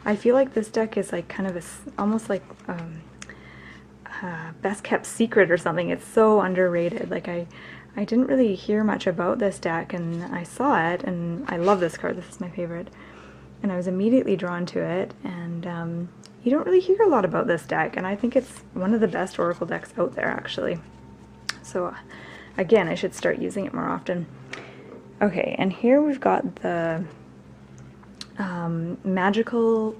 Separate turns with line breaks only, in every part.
I feel like this deck is like kind of almost like best kept secret or something. It's so underrated. Like I didn't really hear much about this deck, and I saw it, and I love this card. This is my favorite. And I was immediately drawn to it, and you don't really hear a lot about this deck, and I think it's one of the best Oracle decks out there, actually. So again, I should start using it more often. Okay, and here we've got the Magical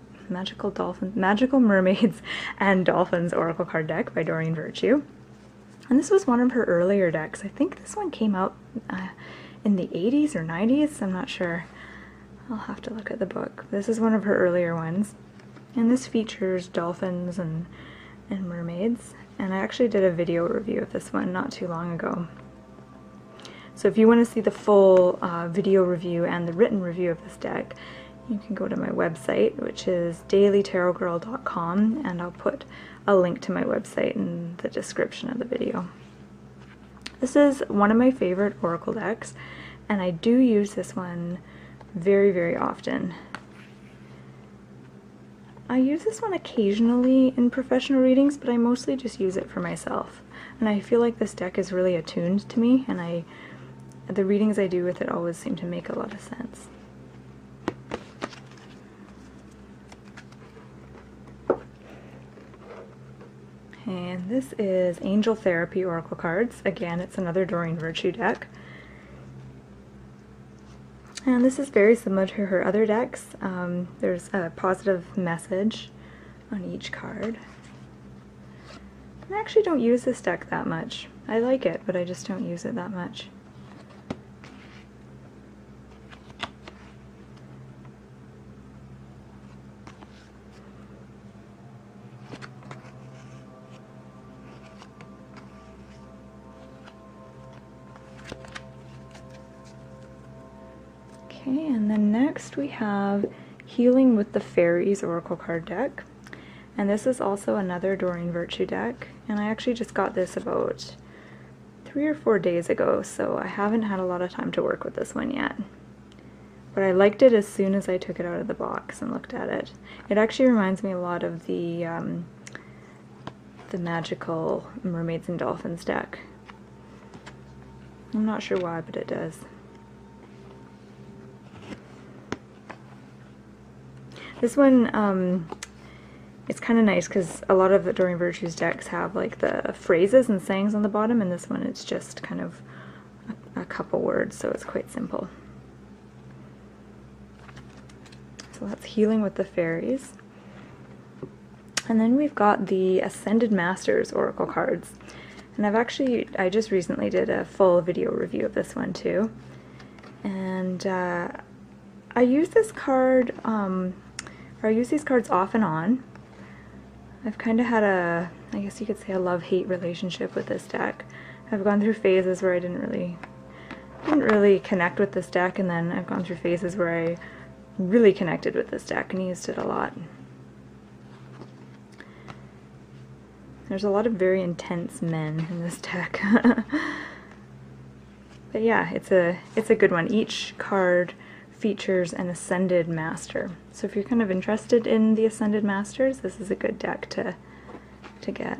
Mermaids and Dolphins Oracle card deck by Doreen Virtue. And this was one of her earlier decks. I think this one came out in the 80s or 90s, I'm not sure. I'll have to look at the book. This is one of her earlier ones. And this features dolphins and mermaids. And I actually did a video review of this one not too long ago. So if you want to see the full video review and the written review of this deck, you can go to my website, which is dailytarotgirl.com, and I'll put a link to my website in the description of the video. This is one of my favorite Oracle decks, and I do use this one very, very often. I use this one occasionally in professional readings, but I mostly just use it for myself. And I feel like this deck is really attuned to me, and the readings I do with it always seem to make a lot of sense. And this is Angel Therapy Oracle cards. Again, it's another Doreen Virtue deck. And this is very similar to her other decks. There's a positive message on each card. I actually don't use this deck that much. I like it, but I just don't use it that much. Okay, and then next we have Healing with the Fairies Oracle card deck. And this is also another Doreen Virtue deck. And I actually just got this about 3 or 4 days ago, so I haven't had a lot of time to work with this one yet. But I liked it as soon as I took it out of the box and looked at it. It actually reminds me a lot of the Magical Mermaids and Dolphins deck. I'm not sure why, but it does. This one, it's kind of nice because a lot of Doreen Virtue's decks have like the phrases and sayings on the bottom, and this one it's just kind of a couple words, so it's quite simple. So that's Healing with the Fairies. And then we've got the Ascended Masters Oracle cards. And I just recently did a full video review of this one too. And I use this card, I use these cards off and on. I've kind of had I guess you could say a love-hate relationship with this deck. I've gone through phases where I didn't really connect with this deck, and then I've gone through phases where I really connected with this deck and used it a lot. There's a lot of very intense men in this deck. But yeah, it's a good one. Each card features an Ascended Master. So if you're kind of interested in the Ascended Masters, this is a good deck to get.